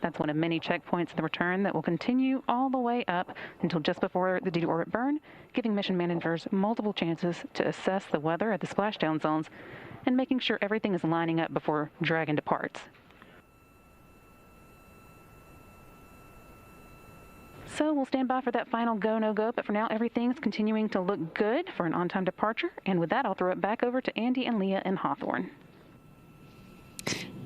That's one of many checkpoints of the return that will continue all the way up until just before the deorbit burn, giving mission managers multiple chances to assess the weather at the splashdown zones and making sure everything is lining up before Dragon departs. So we'll stand by for that final go, no-go, but for now everything's continuing to look good for an on-time departure. And with that, I'll throw it back over to Andy and Leah in Hawthorne.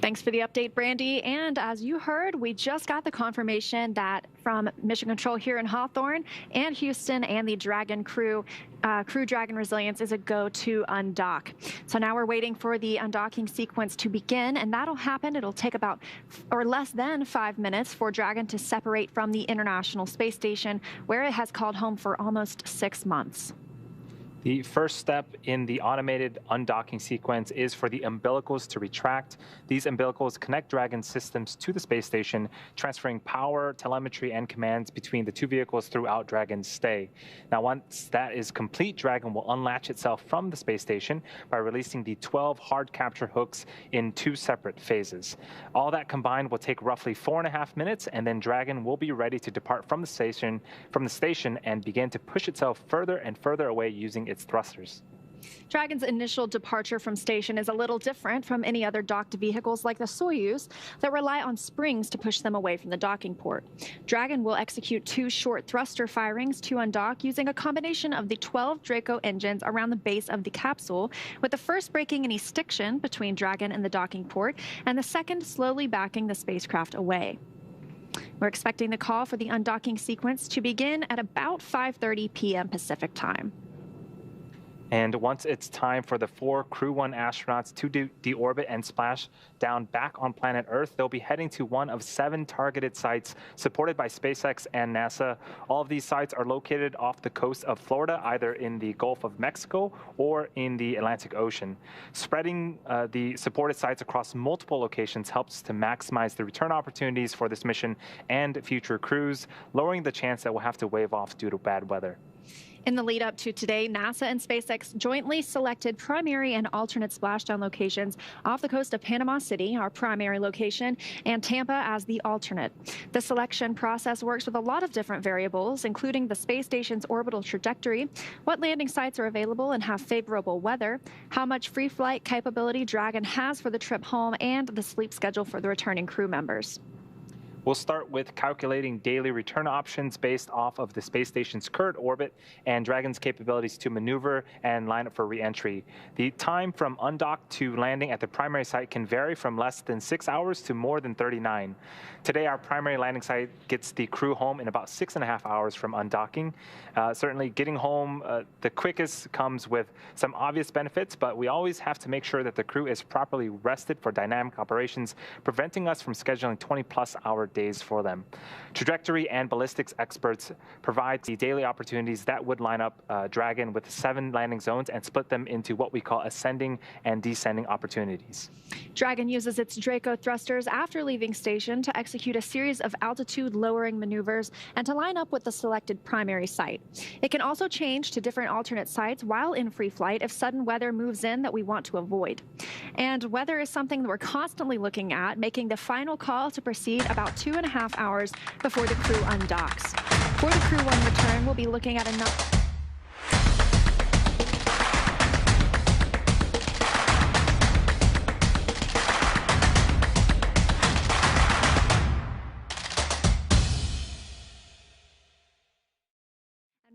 Thanks for the update, Brandy. And as you heard, we just got the confirmation that from Mission Control here in Hawthorne and Houston and the Dragon Crew Dragon Resilience is a go to undock. So now we're waiting for the undocking sequence to begin, and that'll happen. It'll take about or less than 5 minutes for Dragon to separate from the International Space Station, where it has called home for almost 6 months. The first step in the automated undocking sequence is for the umbilicals to retract. These umbilicals connect Dragon systems to the space station, transferring power, telemetry, and commands between the two vehicles throughout Dragon's stay. Now, once that is complete, Dragon will unlatch itself from the space station by releasing the 12 hard capture hooks in 2 separate phases. All that combined will take roughly 4.5 minutes, and then Dragon will be ready to depart from the station and begin to push itself further and further away using its thrusters. Dragon's initial departure from station is a little different from any other docked vehicles like the Soyuz that rely on springs to push them away from the docking port. Dragon will execute 2 short thruster firings to undock using a combination of the 12 Draco engines around the base of the capsule, with the first breaking any stiction between Dragon and the docking port, and the second slowly backing the spacecraft away. We're expecting the call for the undocking sequence to begin at about 5:30 p.m. Pacific time. And once it's time for the 4 Crew-1 astronauts to deorbit and splash down back on planet Earth, they'll be heading to one of 7 targeted sites supported by SpaceX and NASA. All of these sites are located off the coast of Florida, either in the Gulf of Mexico or in the Atlantic Ocean. Spreading the supported sites across multiple locations helps to maximize the return opportunities for this mission and future crews, lowering the chance that we'll have to wave off due to bad weather. In the lead up to today, NASA and SpaceX jointly selected primary and alternate splashdown locations off the coast of Panama City, our primary location, and Tampa as the alternate. The selection process works with a lot of different variables, including the space station's orbital trajectory, what landing sites are available and have favorable weather, how much free flight capability Dragon has for the trip home, and the sleep schedule for the returning crew members. We'll start with calculating daily return options based off of the space station's current orbit and Dragon's capabilities to maneuver and line up for re-entry. The time from undock to landing at the primary site can vary from less than 6 hours to more than 39. Today, our primary landing site gets the crew home in about 6.5 hours from undocking. Certainly, getting home the quickest comes with some obvious benefits, but we always have to make sure that the crew is properly rested for dynamic operations, preventing us from scheduling 20-plus hour days for them. Trajectory and ballistics experts provide the daily opportunities that would line up Dragon with 7 landing zones and split them into what we call ascending and descending opportunities. Dragon uses its Draco thrusters after leaving station to execute a series of altitude-lowering maneuvers and to line up with the selected primary site. It can also change to different alternate sites while in free flight if sudden weather moves in that we want to avoid. And weather is something that we're constantly looking at, making the final call to proceed about 2.5 hours before the crew undocks. For the Crew-1 return, we'll be looking at enough.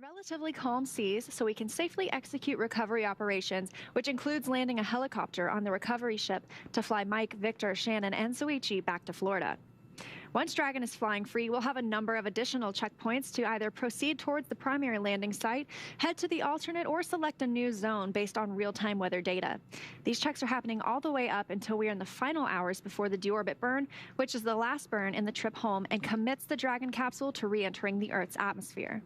Relatively calm seas so we can safely execute recovery operations, which includes landing a helicopter on the recovery ship to fly Mike, Victor, Shannon, and Soichi back to Florida. Once Dragon is flying free, we'll have a number of additional checkpoints to either proceed towards the primary landing site, head to the alternate, or select a new zone based on real-time weather data. These checks are happening all the way up until we are in the final hours before the deorbit burn, which is the last burn in the trip home and commits the Dragon capsule to re-entering the Earth's atmosphere.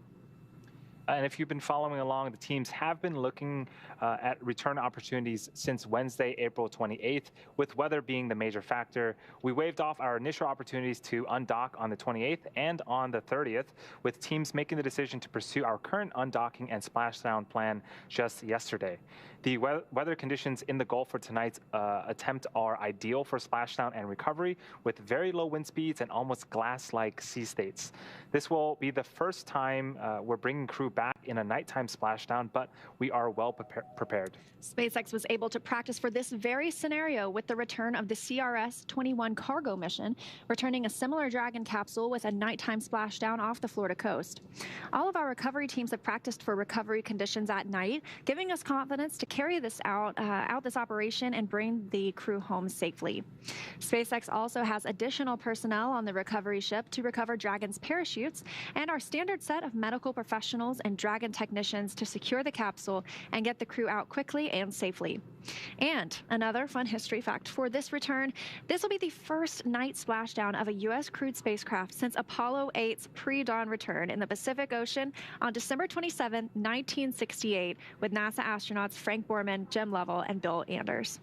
And if you've been following along, the teams have been looking at return opportunities since Wednesday, April 28th, with weather being the major factor. We waved off our initial opportunities to undock on the 28th and on the 30th, with teams making the decision to pursue our current undocking and splashdown plan just yesterday. The weather conditions in the Gulf for tonight's attempt are ideal for splashdown and recovery, with very low wind speeds and almost glass-like sea states. This will be the first time we're bringing crew back in a nighttime splashdown, but we are well prepared. SpaceX was able to practice for this very scenario with the return of the CRS-21 cargo mission, returning a similar Dragon capsule with a nighttime splashdown off the Florida coast. All of our recovery teams have practiced for recovery conditions at night, giving us confidence to carry this out this operation and bring the crew home safely. SpaceX also has additional personnel on the recovery ship to recover Dragon's parachutes and our standard set of medical professionals and Dragon technicians to secure the capsule and get the crew out quickly and safely. And another fun history fact for this return, this will be the first night splashdown of a U.S. crewed spacecraft since Apollo 8's pre-dawn return in the Pacific Ocean on December 27, 1968, with NASA astronauts Frank Borman, Jim Lovell, and Bill Anders.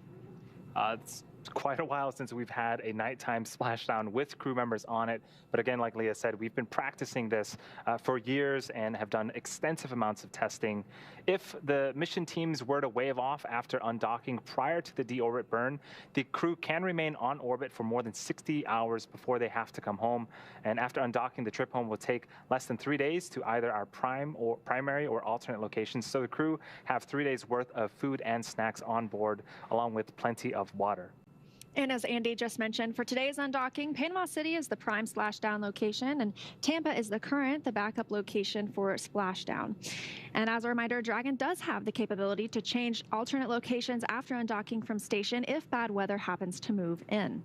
It's quite a while since we've had a nighttime splashdown with crew members on it. But again, like Leah said, we've been practicing this for years and have done extensive amounts of testing. If the mission teams were to wave off after undocking prior to the deorbit burn, the crew can remain on orbit for more than 60 hours before they have to come home. And after undocking, the trip home will take less than 3 days to either our primary or alternate locations. So the crew have 3 days worth of food and snacks on board, along with plenty of water. And as Andy just mentioned, for today's undocking, Panama City is the prime splashdown location, and Tampa is the backup location for splashdown. And as a reminder, Dragon does have the capability to change alternate locations after undocking from station if bad weather happens to move in.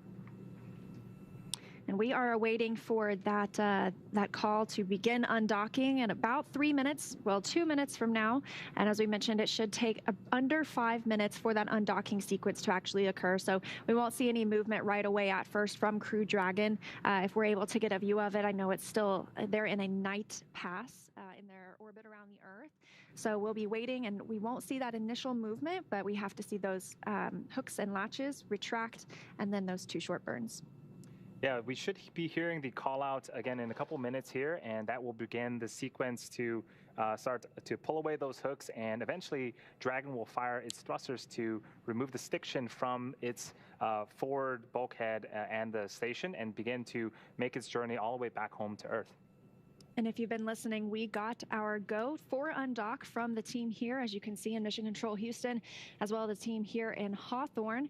And we are awaiting for that call to begin undocking in about 3 minutes, well, 2 minutes from now. And as we mentioned, it should take under 5 minutes for that undocking sequence to actually occur. So we won't see any movement right away at first from Crew Dragon. If we're able to get a view of it, I know it's still, they're in a night pass in their orbit around the Earth. So we'll be waiting, and we won't see that initial movement, but we have to see those hooks and latches retract, and then those 2 short burns. Yeah, we should be hearing the call out again in a couple minutes here, and that will begin the sequence to start to pull away those hooks, and eventually Dragon will fire its thrusters to remove the stiction from its forward bulkhead and the station and begin to make its journey all the way back home to Earth. And if you've been listening, we got our go for undock from the team here, as you can see in Mission Control Houston, as well as the team here in Hawthorne.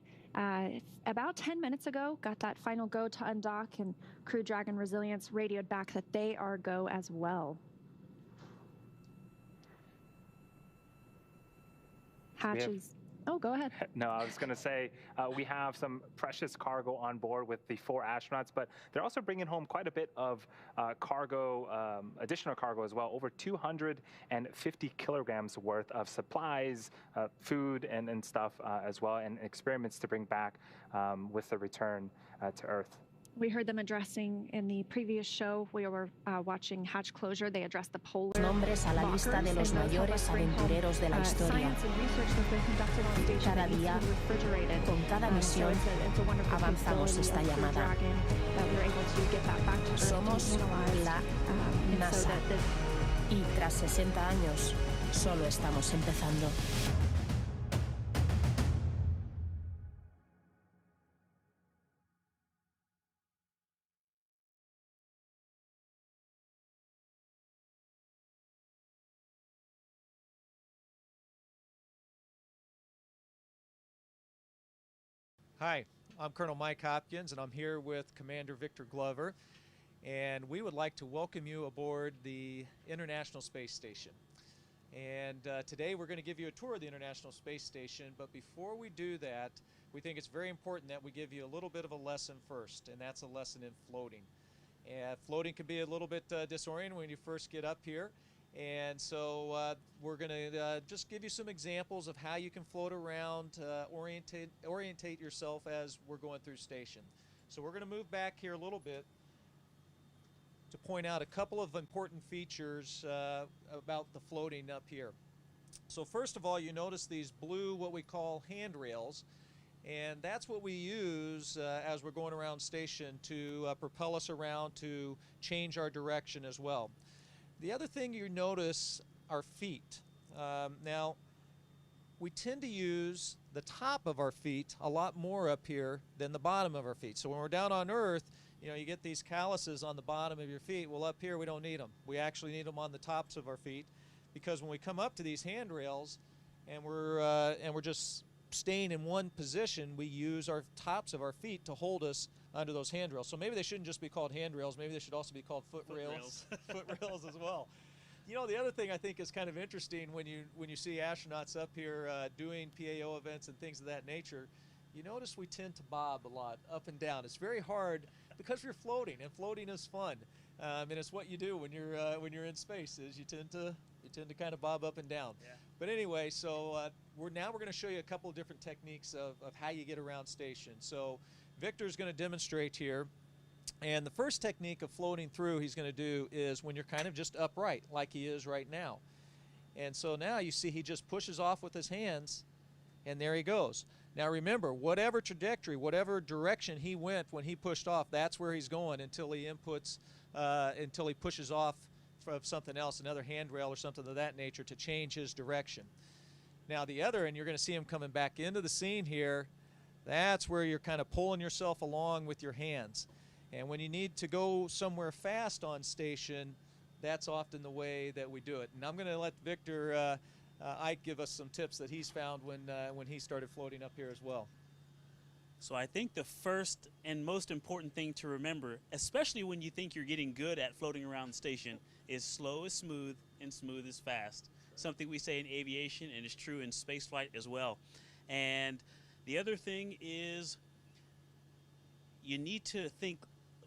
About 10 minutes ago, got that final go to undock, and Crew Dragon Resilience radioed back that they are go as well. Hatches. Oh, go ahead. No, I was going to say we have some precious cargo on board with the 4 astronauts, but they're also bringing home quite a bit of cargo, additional cargo as well, over 250 kilograms worth of supplies, food, and stuff as well, and experiments to bring back with the return to Earth. We heard them addressing in the previous show. We were watching hatch closure. They addressed the polar nombres a la lista de los mayores aventureros de la historia. Cada día, con cada misión, avanzamos esta llamada. Somos la NASA. Y tras 60 años, solo estamos empezando. Hi, I'm Colonel Mike Hopkins, and I'm here with Commander Victor Glover, and we would like to welcome you aboard the International Space Station. And today we're going to give you a tour of the International Space Station, but before we do that, we think it's very important that we give you a little bit of a lesson first, and that's a lesson in floating. And floating can be a little bit disorienting when you first get up here. And so we're going to just give you some examples of how you can float around, orientate yourself as we're going through station. So we're going to move back here a little bit. to point out a couple of important features about the floating up here. So first of all, you notice these blue, what we call handrails, and that's what we use as we're going around station to propel us around, to change our direction as well. The other thing you notice are feet. Now, we tend to use the top of our feet a lot more up here than the bottom of our feet. So when we're down on Earth, you know, you get these calluses on the bottom of your feet. Well, up here we don't need them. We actually need them on the tops of our feet, because when we come up to these handrails and we're just staying in one position, we use our tops of our feet to hold us under those handrails. So maybe they shouldn't just be called handrails. Maybe they should also be called foot rails as well. You know, the other thing I think is kind of interesting when you see astronauts up here doing PAO events and things of that nature, you notice we tend to bob a lot up and down. It's very hard because you're floating, and floating is fun, and it's what you do when you're in space. Is you tend to kind of bob up and down. Yeah. But anyway, so we're going to show you a couple of different techniques of how you get around station. So Victor's going to demonstrate here. And the first technique of floating through he's going to do is when you're kind of just upright, like he is right now. And so now you see he just pushes off with his hands, and there he goes. Now remember, whatever trajectory, whatever direction he went when he pushed off, that's where he's going until he until he pushes off of something else, another handrail or something of that nature, to change his direction. Now the other, and you're going to see him coming back into the scene here, that's where you're kind of pulling yourself along with your hands. And when you need to go somewhere fast on station, that's often the way that we do it. And I'm going to let Victor Ike give us some tips that he's found when he started floating up here as well. So I think the first and most important thing to remember, especially when you think you're getting good at floating around the station, is slow is smooth and smooth is fast. Something we say in aviation, and it's true in spaceflight as well. And the other thing is you need to think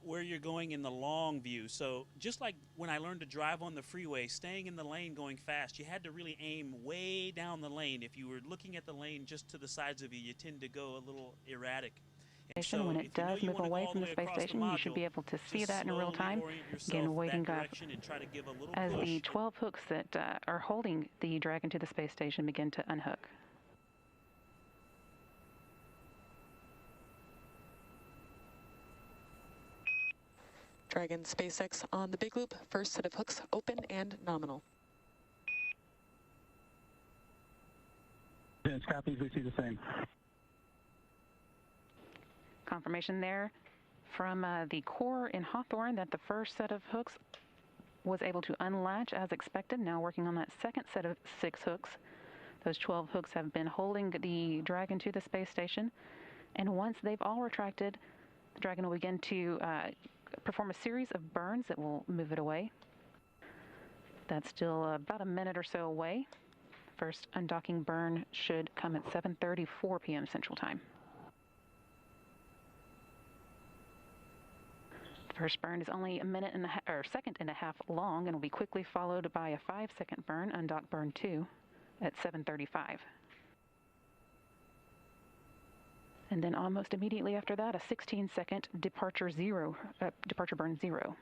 where you're going in the long view. So just like when I learned to drive on the freeway, staying in the lane going fast, you had to really aim way down the lane. If you were looking at the lane just to the sides of you, you tend to go a little erratic. So when it does move away from the space station, you should be able to see that in real time. Again, waiting up as the 12 hooks that are holding the Dragon to the space station begin to unhook. Dragon SpaceX on the big loop, first set of hooks open and nominal. Yes, copies, we see the same. Confirmation there from the core in Hawthorne that the first set of hooks was able to unlatch as expected. Now working on that second set of 6 hooks. Those 12 hooks have been holding the Dragon to the space station. And once they've all retracted, the Dragon will begin to perform a series of burns that will move it away. That's still about a minute or so away. First undocking burn should come at 7:34 p.m. Central Time. First burn is only second and a half long and will be quickly followed by a 5-second burn, undock burn 2, at 7:35. And then almost immediately after that, a 16-second departure burn 0.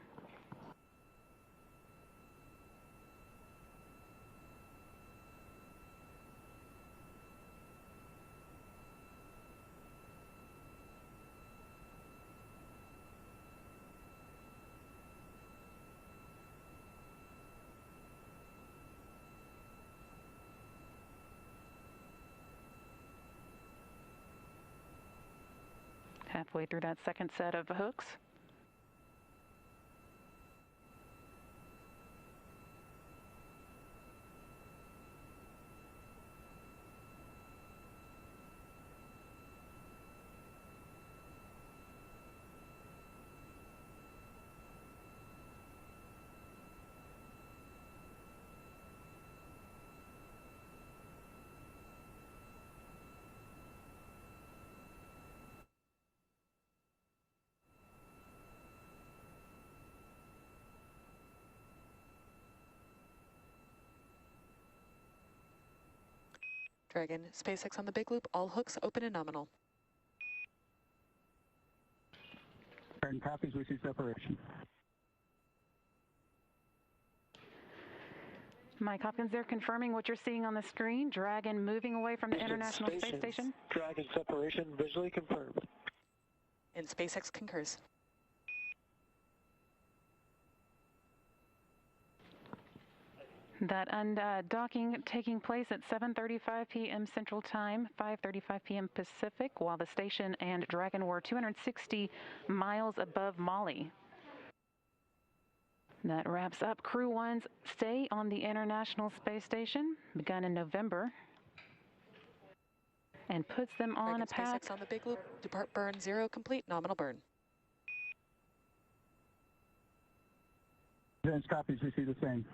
Halfway through that second set of hooks. Dragon SpaceX on the big loop, all hooks open and nominal. Dragon copies, we see separation. Mike Hopkins, they're confirming what you're seeing on the screen. Dragon moving away from the International Space Station. Dragon separation visually confirmed. And SpaceX concurs. That undocking taking place at 7:35 p.m. Central Time, 5:35 p.m. Pacific, while the station and Dragon were 260 miles above Mali. That wraps up Crew-1's stay on the International Space Station, begun in November, and puts them on a path. SpaceX on the big loop, depart burn 0 complete, nominal burn. Advanced copies, we see the same.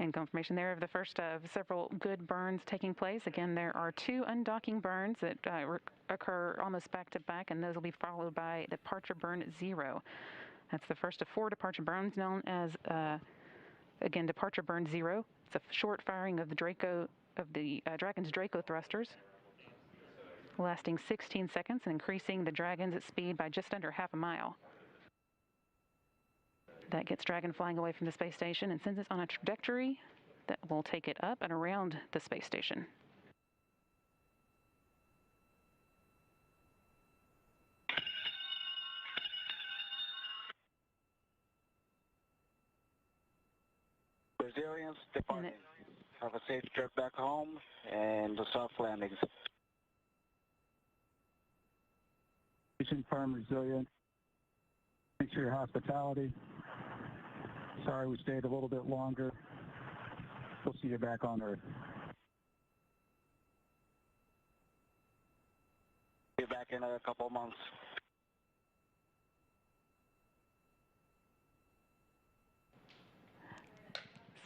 And confirmation there of the first of several good burns taking place. Again, there are 2 undocking burns that occur almost back to back, and those will be followed by departure burn 0. That's the first of 4 departure burns, known as, again, departure burn 0. It's a short firing of the Dragon's Draco thrusters, lasting 16 seconds and increasing the Dragon's speed by just under half a mile. That gets Dragon flying away from the space station and sends it on a trajectory that will take it up and around the space station. Resilience departing. Have a safe trip back home and the soft landings. Mission firm, resilient. Thanks for your hospitality. Sorry we stayed a little bit longer. We'll see you back on Earth. Be back in a couple months.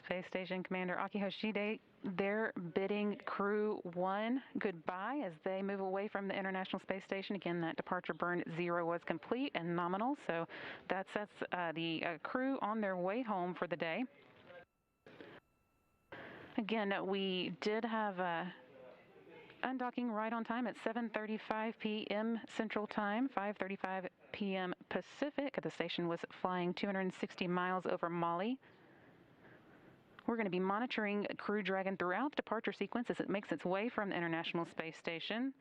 Space Station Commander Aki Hoshide, they're bidding Crew-1 goodbye as they move away from the International Space Station. Again, that departure burn 0 was complete and nominal, so that sets the crew on their way home for the day. Again, we did have undocking right on time at 7:35 p.m. Central Time, 5:35 p.m. Pacific. The station was flying 260 miles over Mali. We're going to be monitoring Crew Dragon throughout the departure sequence as it makes its way from the International Space Station.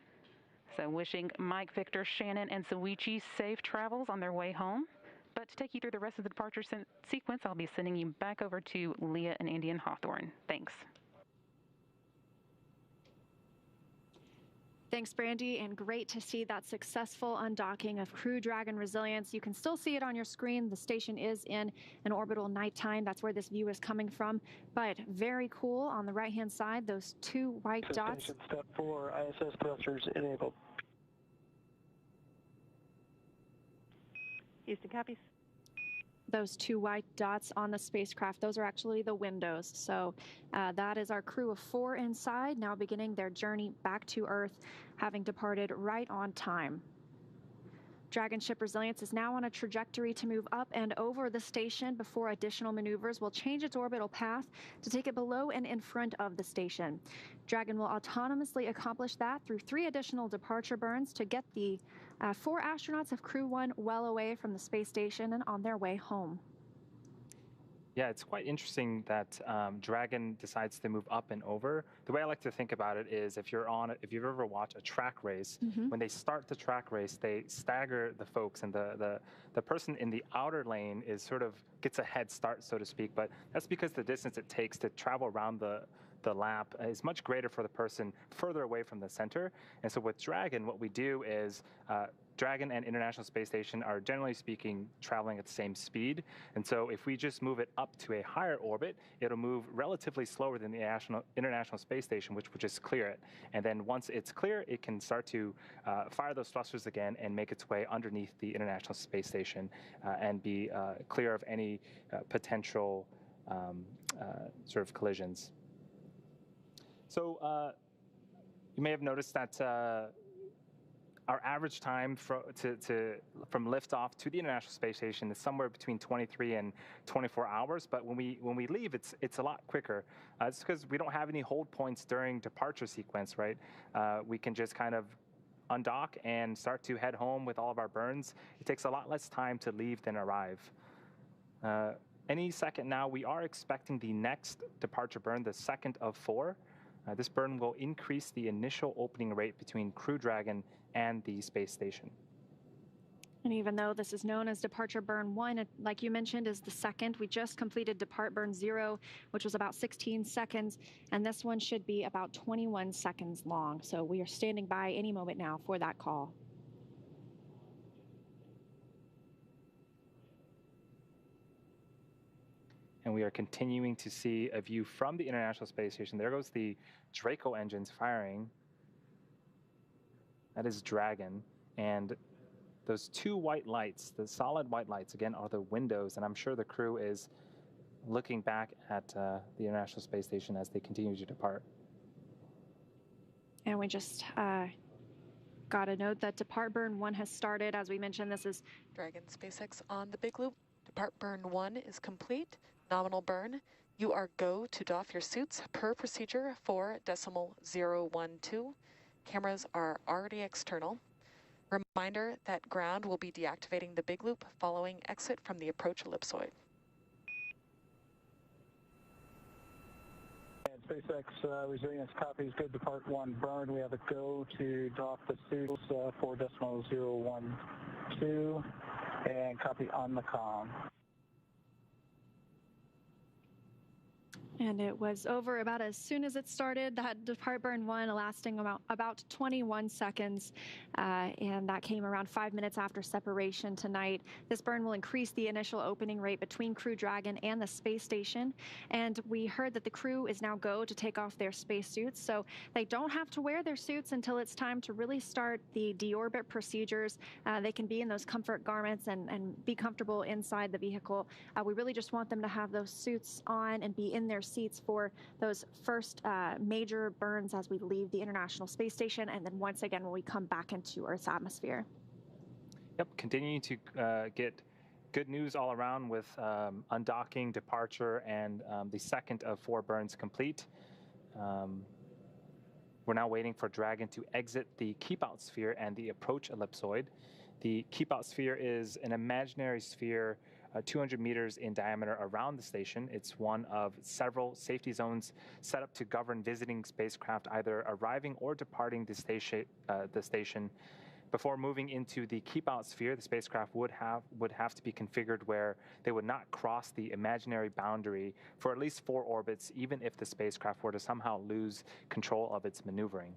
So wishing Mike, Victor, Shannon, and Soichi safe travels on their way home. But to take you through the rest of the departure sequence, I'll be sending you back over to Leah and Andy and Hawthorne. Thanks. Thanks, Brandy, and great to see that successful undocking of Crew Dragon Resilience. You can still see it on your screen. The station is in an orbital nighttime. That's where this view is coming from. But very cool on the right-hand side, those 2 white dots. Step 4, ISS thrusters enabled. Houston copies. Those 2 white dots on the spacecraft, those are actually the windows. So that is our crew of 4 inside, now beginning their journey back to Earth, having departed right on time. Dragon ship Resilience is now on a trajectory to move up and over the station before additional maneuvers will change its orbital path to take it below and in front of the station. Dragon will autonomously accomplish that through 3 additional departure burns to get the 4 astronauts of Crew-1 well away from the space station and on their way home. Yeah, it's quite interesting that Dragon decides to move up and over. The way I like to think about it is if you've ever watched a track race, when they start the track race, they stagger the folks, and the person in the outer lane is sort of gets a head start, so to speak. But that's because the distance it takes to travel around the lap is much greater for the person further away from the center. And so with Dragon, what we do is Dragon and International Space Station are, generally speaking, traveling at the same speed. And so if we just move it up to a higher orbit, it'll move relatively slower than the International Space Station, which would just clear it. And then once it's clear, it can start to fire those thrusters again and make its way underneath the International Space Station and be clear of any potential sort of collisions. So you may have noticed that our average time from liftoff to the International Space Station is somewhere between 23 and 24 hours. But when we leave, it's a lot quicker. It's because we don't have any hold points during departure sequence, right? We can just kind of undock and start to head home with all of our burns. It takes a lot less time to leave than arrive. Any second now, we are expecting the next departure burn, the second of 4. This burn will increase the initial opening rate between Crew Dragon and the space station. And even though this is known as Departure Burn 1, it, like you mentioned, is the second. We just completed Depart Burn 0, which was about 16 seconds, and this one should be about 21 seconds long. So we are standing by any moment now for that call. And we are continuing to see a view from the International Space Station. There goes the Draco engines firing. That is Dragon. And those 2 white lights, the solid white lights, again, are the windows. And I'm sure the crew is looking back at the International Space Station as they continue to depart. And we just got a note that Depart Burn 1 has started. As we mentioned, this is Dragon SpaceX on the big loop. Depart Burn 1 is complete. Nominal burn. You are go to doff your suits per procedure 4.012. Cameras are already external. Reminder that ground will be deactivating the big loop following exit from the approach ellipsoid. And SpaceX resilience copies good Depart 1 burn. We have a go to doff the suits 4.012 and copy on the comm. And it was over about as soon as it started. That Depart Burn 1 lasting about 21 seconds, and that came around 5 minutes after separation tonight. This burn will increase the initial opening rate between Crew Dragon and the space station. And we heard that the crew is now go to take off their spacesuits, so they don't have to wear their suits until it's time to really start the deorbit procedures. They can be in those comfort garments and be comfortable inside the vehicle. We really just want them to have those suits on and be in their seats for those first major burns as we leave the International Space Station, and then once again when we come back into Earth's atmosphere. Yep, continuing to get good news all around with undocking, departure, and the second of 4 burns complete. We're now waiting for Dragon to exit the keep-out sphere and the approach ellipsoid. The keep-out sphere is an imaginary sphere 200 meters in diameter around the station. It's one of several safety zones set up to govern visiting spacecraft either arriving or departing the station. Before moving into the keep-out sphere, the spacecraft would have to be configured where they would not cross the imaginary boundary for at least 4 orbits, even if the spacecraft were to somehow lose control of its maneuvering.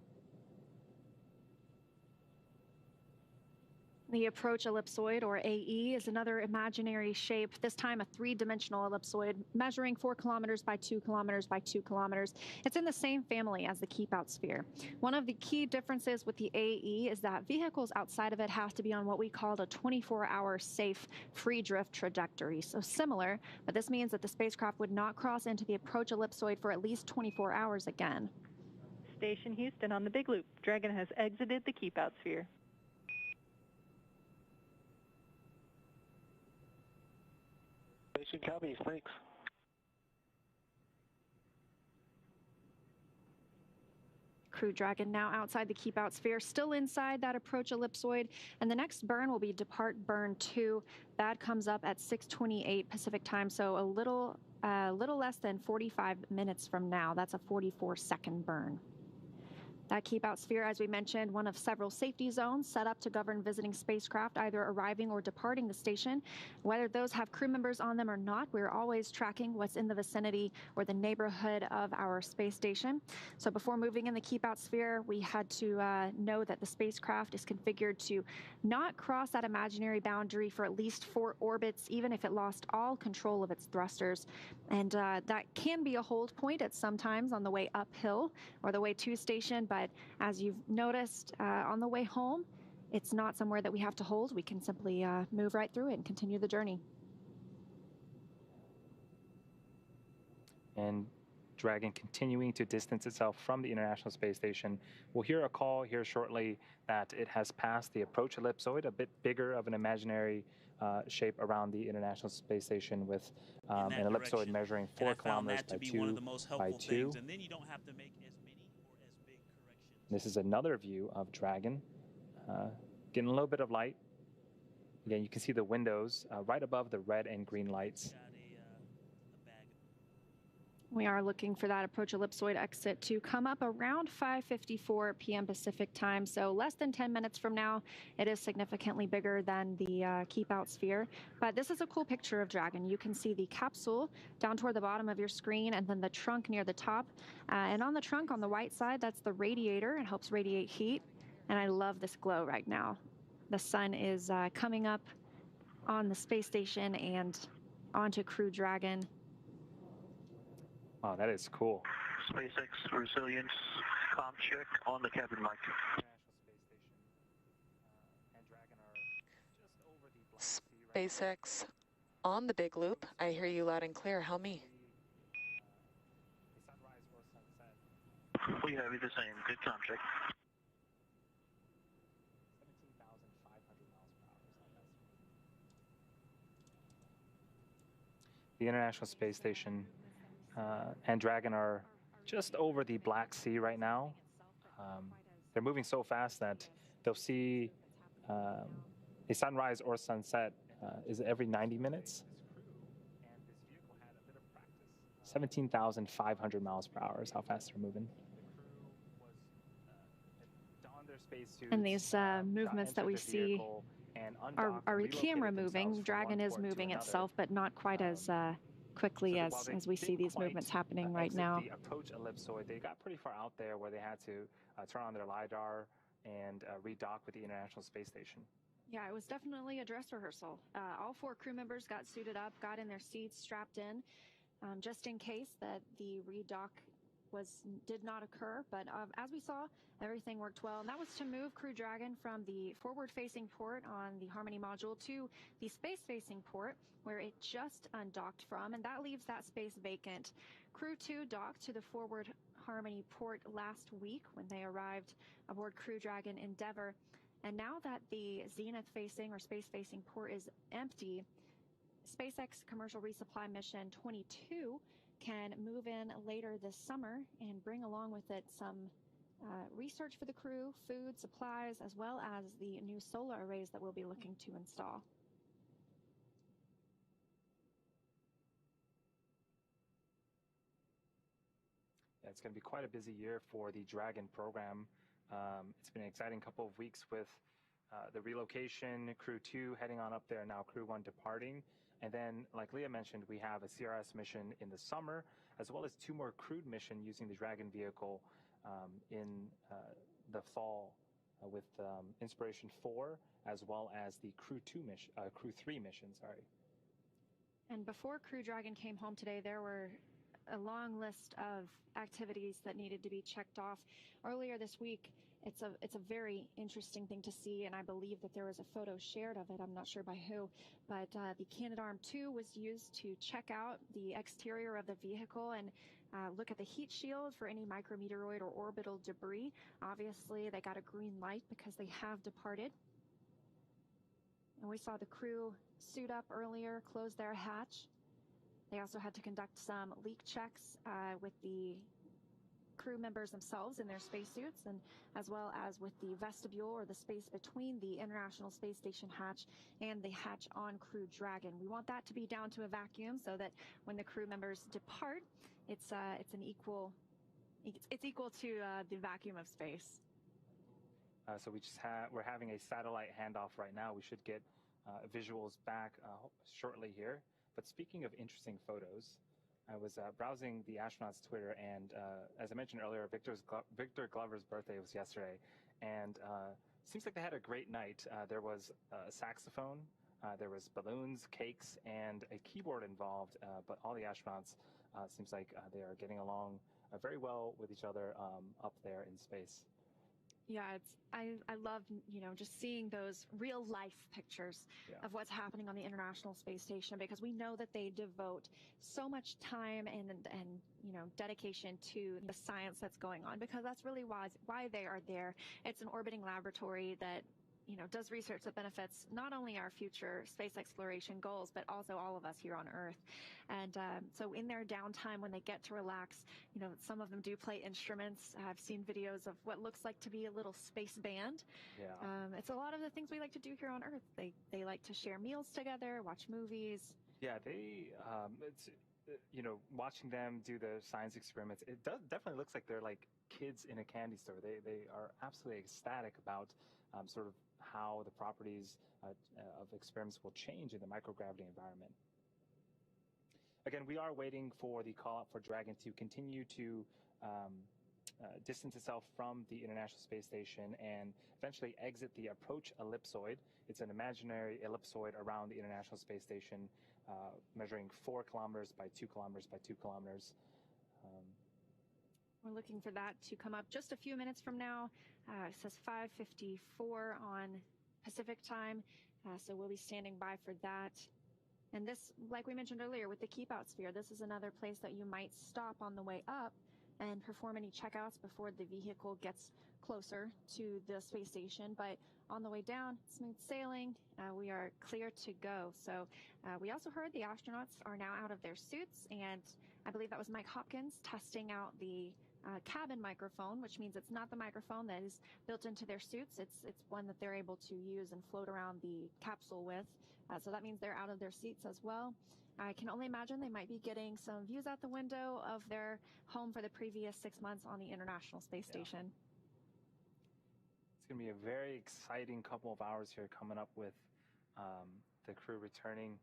The approach ellipsoid, or AE, is another imaginary shape, this time a 3-dimensional ellipsoid measuring 4 kilometers by 2 kilometers by 2 kilometers. It's in the same family as the keep-out sphere. One of the key differences with the AE is that vehicles outside of it have to be on what we call a 24-hour safe free drift trajectory. So similar, but this means that the spacecraft would not cross into the approach ellipsoid for at least 24 hours again. Station Houston on the big loop. Dragon has exited the keep-out sphere. Station copies, thanks. Crew Dragon now outside the keep-out sphere, still inside that approach ellipsoid, and the next burn will be Depart Burn 2. That comes up at 6:28 Pacific time, so a little less than 45 minutes from now. That's a 44-second burn. That keep-out sphere, as we mentioned, one of several safety zones set up to govern visiting spacecraft either arriving or departing the station. Whether those have crew members on them or not, we're always tracking what's in the vicinity or the neighborhood of our space station. So before moving in the keep-out sphere, we had to know that the spacecraft is configured to not cross that imaginary boundary for at least 4 orbits, even if it lost all control of its thrusters. And that can be a hold point at some times on the way uphill or the way to station, but as you've noticed on the way home, it's not somewhere that we have to hold. We can simply move right through it and continue the journey. And Dragon continuing to distance itself from the International Space Station. We'll hear a call here shortly that it has passed the approach ellipsoid, a bit bigger of an imaginary shape around the International Space Station with an ellipsoid measuring 4 kilometers by 2 by 2. And then you don't have to make as many or as big corrections. This is another view of Dragon, getting a little bit of light. Again, you can see the windows right above the red and green lights. We are looking for that approach ellipsoid exit to come up around 5:54 p.m. Pacific time, so less than 10 minutes from now. It is significantly bigger than the keep out sphere, but this is a cool picture of Dragon. You can see the capsule down toward the bottom of your screen and then the trunk near the top. And on the trunk on the white side, that's the radiator. It helps radiate heat, and I love this glow right now. The sun is coming up on the space station and onto Crew Dragon. Wow, that is cool. SpaceX resilience comm check on the cabin mic. SpaceX on the big loop. I hear you loud and clear. How me? We have you the same. Good comm check. The International Space Station and Dragon are just over the Black Sea right now. They're moving so fast that they'll see a sunrise or sunset is every 90 minutes. 17,500 miles per hour is how fast they're moving. And these movements that we see are camera moving. Dragon is moving itself, but not quite as quickly as we see these movements happening right now. The approach ellipsoid, they got pretty far out there where they had to turn on their LiDAR and redock with the International Space Station. Yeah, it was definitely a dress rehearsal. All 4 crew members got suited up, got in their seats, strapped in, just in case that the redock did not occur, but as we saw, everything worked well, and that was to move Crew Dragon from the forward-facing port on the Harmony module to the space-facing port, where it just undocked from, and that leaves that space vacant. Crew 2 docked to the forward Harmony port last week when they arrived aboard Crew Dragon Endeavour, and now that the zenith-facing or space-facing port is empty, SpaceX Commercial Resupply Mission 22 can move in later this summer and bring along with it some research for the crew, food, supplies, as well as the new solar arrays that we'll be looking to install. Yeah, it's going to be quite a busy year for the Dragon program. It's been an exciting couple of weeks with the relocation, Crew 2 heading on up there, now Crew 1 departing. And then, like Leah mentioned, we have a CRS mission in the summer, as well as 2 more crewed missions using the Dragon vehicle in the fall with Inspiration 4, as well as the Crew 3 mission, sorry. And before Crew Dragon came home today, there were a long list of activities that needed to be checked off. Earlier this week, it's a very interesting thing to see, and I believe that there was a photo shared of it. I'm not sure by who, but the Canadarm2 was used to check out the exterior of the vehicle and look at the heat shield for any micrometeoroid or orbital debris. Obviously, they got a green light because they have departed. And we saw the crew suit up earlier, close their hatch. They also had to conduct some leak checks with the crew members themselves in their spacesuits, and as well as with the vestibule or the space between the International Space Station hatch and the hatch on Crew Dragon. We want that to be down to a vacuum so that when the crew members depart, it's equal to the vacuum of space. So we're having a satellite handoff right now. We should get visuals back shortly here. But speaking of interesting photos, I was browsing the astronauts' Twitter, and as I mentioned earlier, Victor Glover's birthday was yesterday, and seems like they had a great night. There was a saxophone, there was balloons, cakes, and a keyboard involved, but all the astronauts seems like they are getting along very well with each other up there in space. Yeah, I love, just seeing those real life pictures of what's happening on the International Space Station, because we know that they devote so much time and dedication to the science that's going on, because that's really why they are there. It's an orbiting laboratory that does research that benefits not only our future space exploration goals, but also all of us here on Earth. And so in their downtime, when they get to relax, some of them do play instruments. I've seen videos of what looks like to be a little space band. Yeah. It's a lot of the things we like to do here on Earth. They like to share meals together, watch movies. Yeah, it's, watching them do the science experiments, it definitely looks like they're like kids in a candy store. They are absolutely ecstatic about sort of how the properties of experiments will change in the microgravity environment. Again, we are waiting for the call out for Dragon to continue to distance itself from the International Space Station and eventually exit the approach ellipsoid. It's an imaginary ellipsoid around the International Space Station, measuring 4 kilometers by 2 kilometers by 2 kilometers. We're looking for that to come up just a few minutes from now. It says 5:54 on Pacific time, so we'll be standing by for that. And this, like we mentioned earlier, with the keep out sphere, this is another place that you might stop on the way up and perform any checkouts before the vehicle gets closer to the space station. But on the way down, smooth sailing, we are clear to go. So we also heard the astronauts are now out of their suits, and I believe that was Mike Hopkins testing out the cabin microphone, which means it's not the microphone that is built into their suits. It's one that they're able to use and float around the capsule with. So that means they're out of their seats as well. I can only imagine they might be getting some views out the window of their home for the previous 6 months on the International Space Station. It's going to be a very exciting couple of hours here coming up with the crew returning.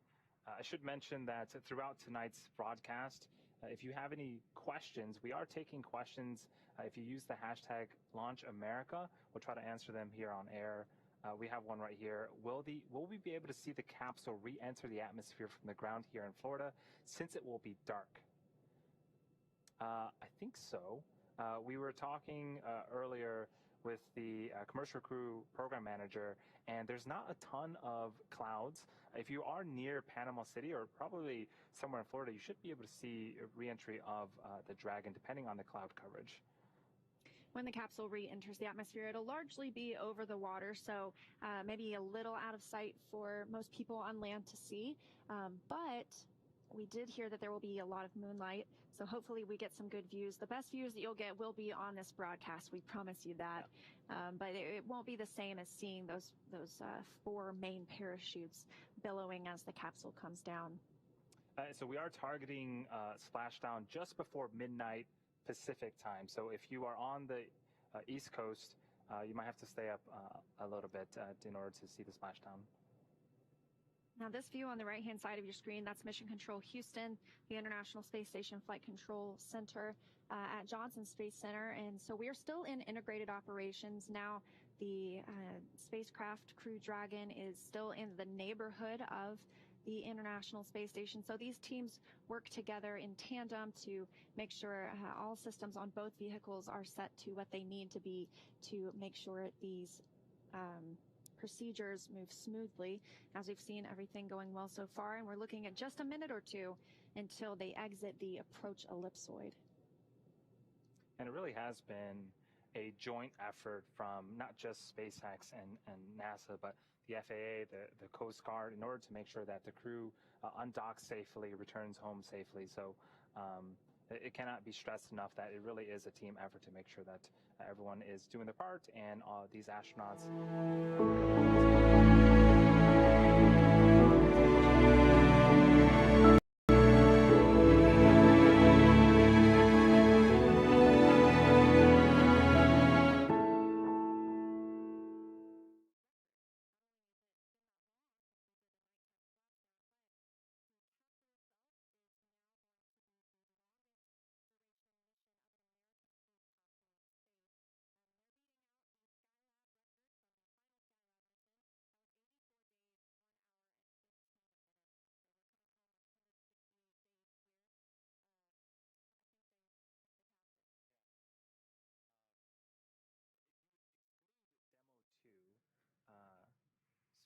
I should mention that throughout tonight's broadcast, if you have any questions, we are taking questions. If you use the hashtag LaunchAmerica, we'll try to answer them here on air. We have one right here. Will we be able to see the capsule re-enter the atmosphere from the ground here in Florida since it will be dark? I think so. We were talking earlier with the commercial crew program manager, and there's not a ton of clouds. If you are near Panama City or probably somewhere in Florida, you should be able to see a re-entry of the Dragon, depending on the cloud coverage. When the capsule re-enters the atmosphere, it'll largely be over the water, so maybe a little out of sight for most people on land to see. But we did hear that there will be a lot of moonlight, so hopefully we get some good views. The best views that you'll get will be on this broadcast. We promise you that. But it won't be the same as seeing those 4 main parachutes billowing as the capsule comes down. So we are targeting splashdown just before midnight Pacific time. So if you are on the East Coast, you might have to stay up a little bit in order to see the splashdown. Now this view on the right-hand side of your screen, that's Mission Control Houston, the International Space Station Flight Control Center at Johnson Space Center. And so we are still in integrated operations. Now the spacecraft Crew Dragon is still in the neighborhood of the International Space Station. So these teams work together in tandem to make sure all systems on both vehicles are set to what they need to be to make sure these procedures move smoothly. As we've seen, everything going well so far, and we're looking at just a minute or two until they exit the approach ellipsoid. And it really has been a joint effort from not just SpaceX and NASA, but the FAA, the Coast Guard, in order to make sure that the crew undocks safely, returns home safely. So it cannot be stressed enough that it really is a team effort to make sure that everyone is doing their part and these astronauts.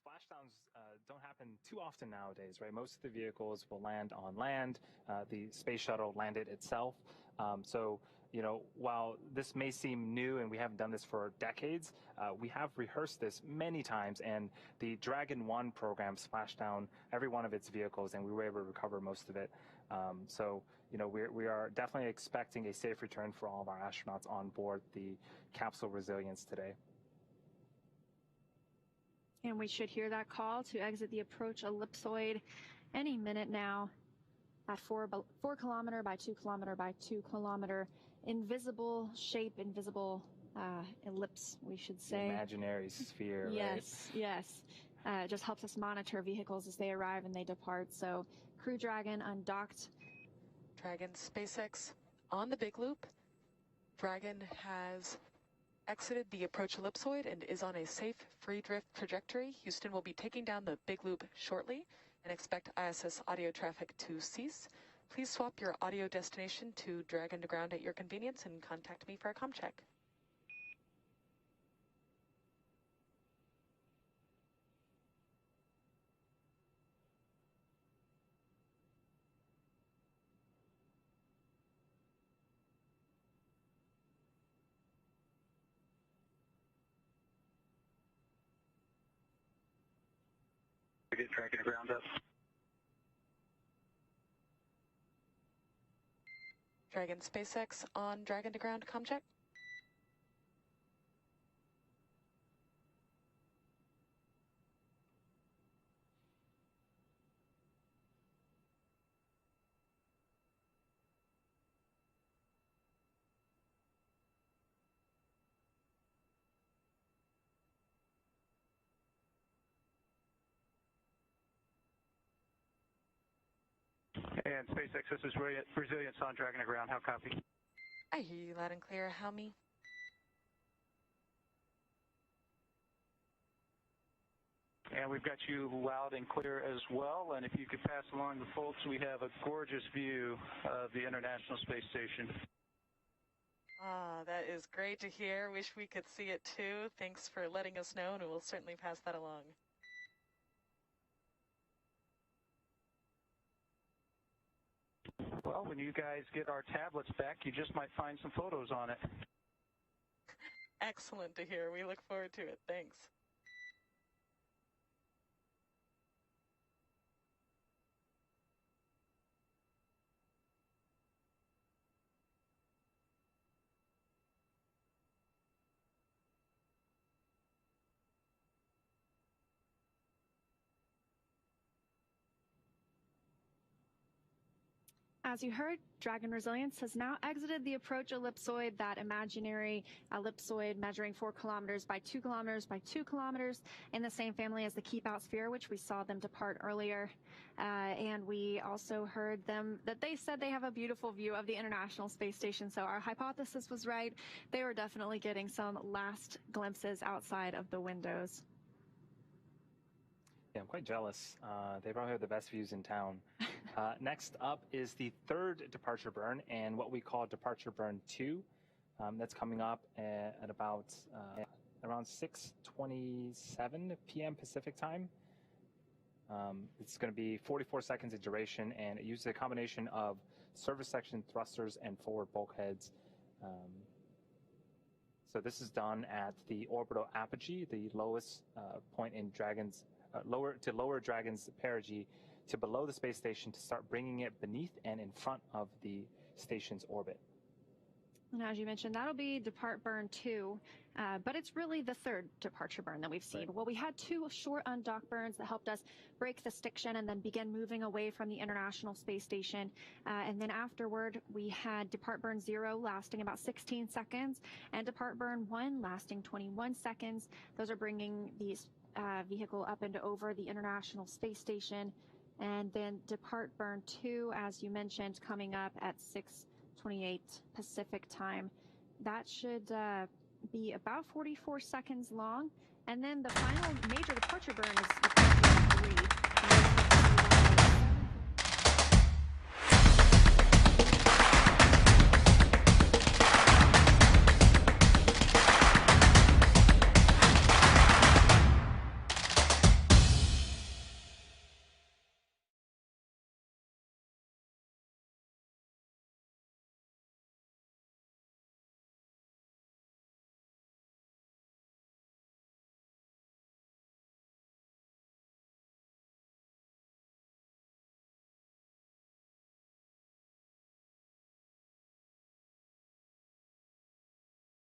Splashdowns don't happen too often nowadays, right? Most of the vehicles will land on land. The space shuttle landed itself. So while this may seem new and we haven't done this for decades, we have rehearsed this many times, and the Dragon-1 program splashed down every one of its vehicles, and we were able to recover most of it. So, we are definitely expecting a safe return for all of our astronauts on board the capsule Resilience today. And we should hear that call to exit the approach ellipsoid any minute now. At 4 kilometer by 2 kilometer by 2 kilometer invisible shape, invisible ellipse, we should say. The imaginary sphere, yes, right? Yes. It just helps us monitor vehicles as they arrive and they depart. So Crew Dragon undocked. Dragon SpaceX on the big loop. Dragon has exited the approach ellipsoid and is on a safe free drift trajectory. Houston will be taking down the big loop shortly, and expect ISS audio traffic to cease. Please swap your audio destination to Dragon to ground at your convenience and contact me for a comm check. Get Dragon to ground up. Dragon SpaceX on Dragon to ground comm check. And SpaceX, this is Resilience on Dragon to ground. How copy? I hear you loud and clear. How me? And we've got you loud and clear as well. And if you could pass along the folks, we have a gorgeous view of the International Space Station. Ah, that is great to hear. Wish we could see it too. Thanks for letting us know, and we'll certainly pass that along. Well, when you guys get our tablets back, you just might find some photos on it. Excellent to hear. We look forward to it. Thanks. As you heard, Dragon Resilience has now exited the approach ellipsoid, that imaginary ellipsoid measuring 4 kilometers by 2 kilometers by 2 kilometers, in the same family as the keep out sphere, which we saw them depart earlier. And we also heard them that they said they have a beautiful view of the International Space Station. So our hypothesis was right. They were definitely getting some last glimpses outside of the windows. Yeah, I'm quite jealous. They probably have the best views in town. Next up is the third departure burn, and what we call departure burn 2. That's coming up at about around 6:27 p.m. Pacific time. It's going to be 44 seconds in duration, and it uses a combination of service section thrusters and forward bulkheads. So this is done at the orbital apogee, the lowest point in Dragon's lower Dragon's perigee to below the space station, to start bringing it beneath and in front of the station's orbit. And as you mentioned, that'll be depart burn 2, but it's really the third departure burn that we've seen. Right. Well, we had 2 short undock burns that helped us break the stiction and then begin moving away from the International Space Station. And then afterward, we had depart burn 0 lasting about 16 seconds and depart burn 1 lasting 21 seconds. Those are bringing these vehicle up and over the International Space Station. And then depart burn 2, as you mentioned, coming up at 6:28 Pacific time. That should be about 44 seconds long. And then the final major departure